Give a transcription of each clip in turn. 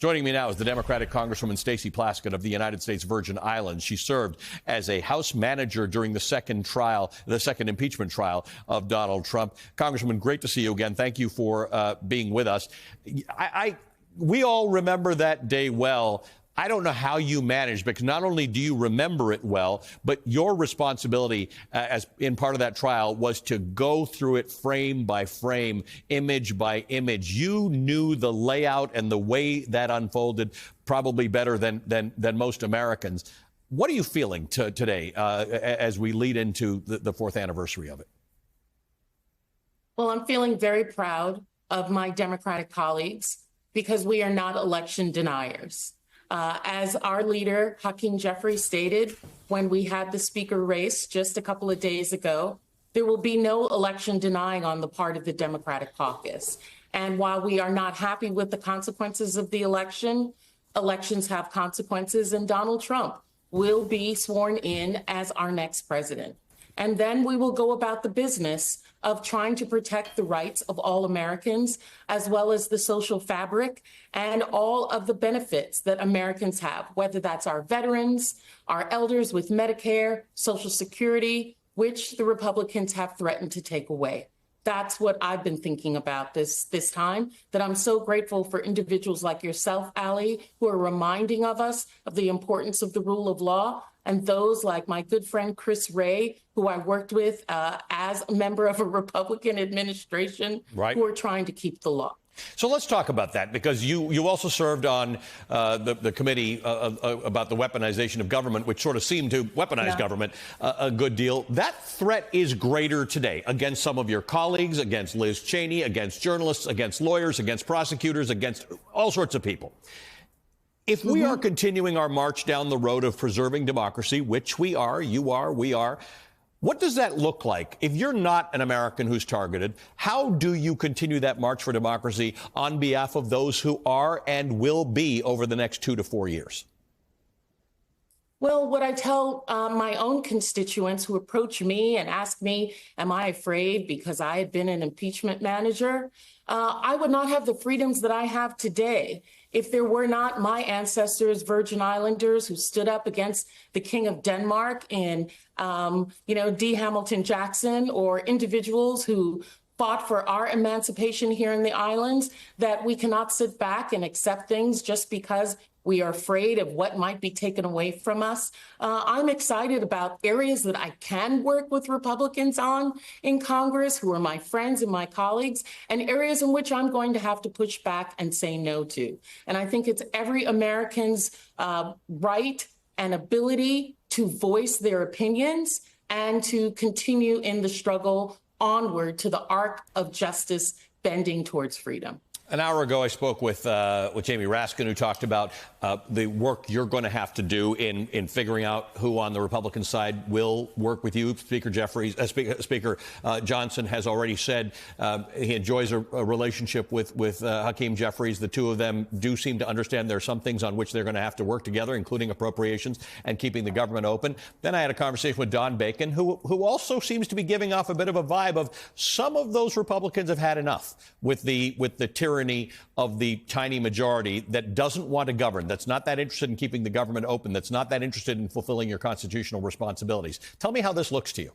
Joining me now is the Democratic Congresswoman Stacey Plaskett of the United States Virgin Islands. She served as a House manager during the second impeachment trial of Donald Trump. Congresswoman, great to see you again. Thank you for being with us. We all remember that day well. I don't know how you managed, because not only do you remember it well, but your responsibility as in part of that trial was to go through it frame by frame, image by image. You knew the layout and the way that unfolded probably better than most Americans. What are you feeling today as we lead into the fourth anniversary of it? Well, I'm feeling very proud of my Democratic colleagues because we are not election deniers. As our leader, Hakeem Jeffries, stated when we had the speaker race just a couple of days ago, there will be no election denying on the part of the Democratic caucus. And while we are not happy with the consequences of the election, elections have consequences, and Donald Trump will be sworn in as our next president. And then we will go about the business of trying to protect the rights of all Americans, as well as the social fabric and all of the benefits that Americans have, whether that's our veterans, our elders with Medicare, Social Security, which the Republicans have threatened to take away. That's what I've been thinking about this time, that I'm so grateful for individuals like yourself, Ali, who are reminding of us of the importance of the rule of law, and those like my good friend Chris Wray, who I worked with as a member of a Republican administration, who are trying to keep the law. So let's talk about that, because you also served on the committee about the weaponization of government, which sort of seemed to weaponize government a good deal. That threat is greater today against some of your colleagues, against Liz Cheney, against journalists, against lawyers, against prosecutors, against all sorts of people. If we are continuing our march down the road of preserving democracy, which we are, you are, we are, what does that look like? If you're not an American who's targeted, how do you continue that march for democracy on behalf of those who are and will be over the next 2 to 4 years? Well, what I tell my own constituents who approach me and ask me, am I afraid because I had been an impeachment manager? I would not have the freedoms that I have today if there were not my ancestors, Virgin Islanders, who stood up against the King of Denmark and, D. Hamilton Jackson, or individuals who fought for our emancipation here in the islands, that we cannot sit back and accept things just because we are afraid of what might be taken away from us. I'm excited about areas that I can work with Republicans on in Congress, who are my friends and my colleagues, and areas in which I'm going to have to push back and say no to. And I think it's every American's right and ability to voice their opinions and to continue in the struggle onward to the arc of justice bending towards freedom. An hour ago, I spoke with Jamie Raskin, who talked about the work you're going to have to do in figuring out who on the Republican side will work with you. Speaker Johnson has already said he enjoys a relationship with Hakeem Jeffries. The two of them do seem to understand there are some things on which they're going to have to work together, including appropriations and keeping the government open. Then I had a conversation with Don Bacon, who also seems to be giving off a bit of a vibe of some of those Republicans have had enough with the tyranny of the tiny majority that doesn't want to govern, that's not that interested in keeping the government open, that's not that interested in fulfilling your constitutional responsibilities. Tell me how this looks to you.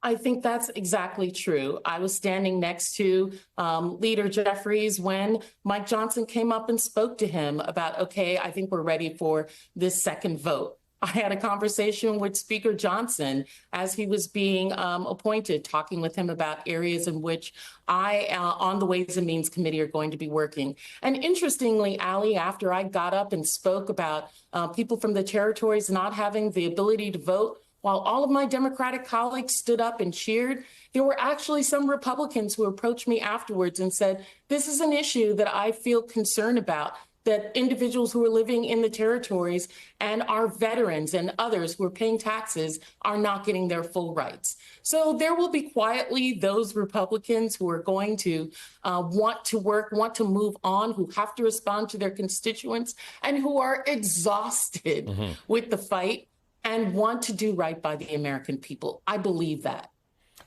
I think that's exactly true. I was standing next to Leader Jeffries when Mike Johnson came up and spoke to him about, okay, I think we're ready for this second vote. I had a conversation with Speaker Johnson as he was being appointed, talking with him about areas in which I, on the Ways and Means Committee, are going to be working. And interestingly, Ali, after I got up and spoke about people from the territories not having the ability to vote, while all of my Democratic colleagues stood up and cheered, there were actually some Republicans who approached me afterwards and said, this is an issue that I feel concerned about, that individuals who are living in the territories and our veterans and others who are paying taxes are not getting their full rights. So there will be quietly those Republicans who are going to want to work, want to move on, who have to respond to their constituents, and who are exhausted with the fight and want to do right by the American people. I believe that.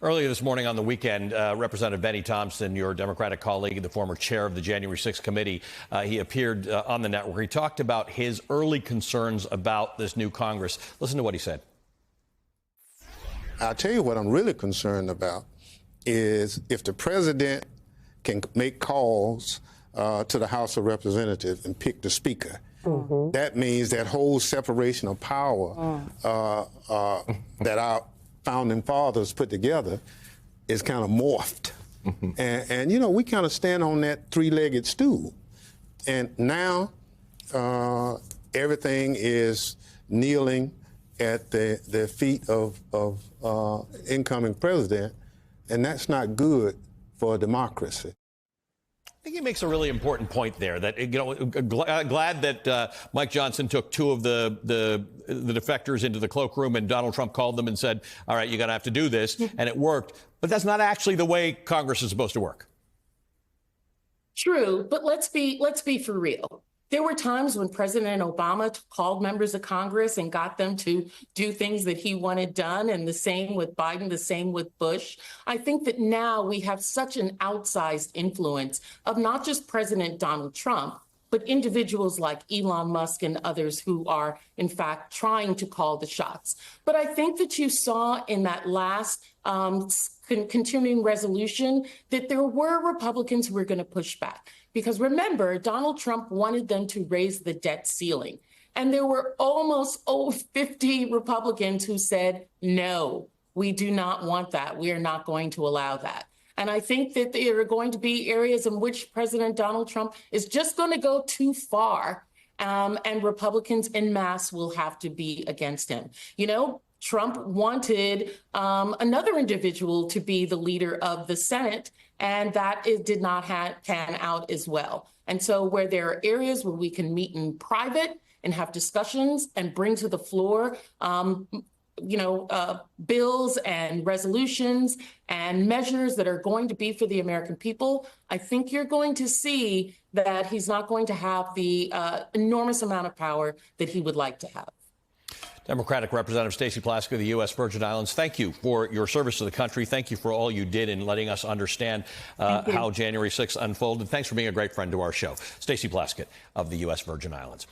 Earlier this morning on the weekend, Representative Benny Thompson, your Democratic colleague, the former chair of the January 6th committee, he appeared on the network. He talked about his early concerns about this new Congress. Listen to what he said. I'll tell you what I'm really concerned about is if the president can make calls to the House of Representatives and pick the speaker. That means that whole separation of power that our founding fathers put together is kind of morphed. And, you know, we kind of stand on that three-legged stool. And now everything is kneeling at the feet of incoming president, and that's not good for a democracy. I think he makes a really important point there that, you know, glad that Mike Johnson took two of the defectors into the cloakroom and Donald Trump called them and said, all right, you're going to have to do this. And it worked. But that's not actually the way Congress is supposed to work. True. But let's be for real. There were times when President Obama called members of Congress and got them to do things that he wanted done, and the same with Biden, the same with Bush. I think that now we have such an outsized influence of not just President Donald Trump, but individuals like Elon Musk and others who are, in fact, trying to call the shots. But I think that you saw in that last continuing resolution that there were Republicans who were going to push back. Because remember, Donald Trump wanted them to raise the debt ceiling. And there were almost 50 Republicans who said, no, we do not want that. We are not going to allow that. And I think that there are going to be areas in which President Donald Trump is just going to go too far, and Republicans en masse will have to be against him. You know, Trump wanted another individual to be the leader of the Senate, and that did not pan out as well. And so where there are areas where we can meet in private and have discussions and bring to the floor bills and resolutions and measures that are going to be for the American people, I think you're going to see that he's not going to have the enormous amount of power that he would like to have. Democratic Representative Stacey Plaskett of the U.S. Virgin Islands, thank you for your service to the country. Thank you for all you did in letting us understand how January 6th unfolded. Thanks for being a great friend to our show. Stacey Plaskett of the U.S. Virgin Islands.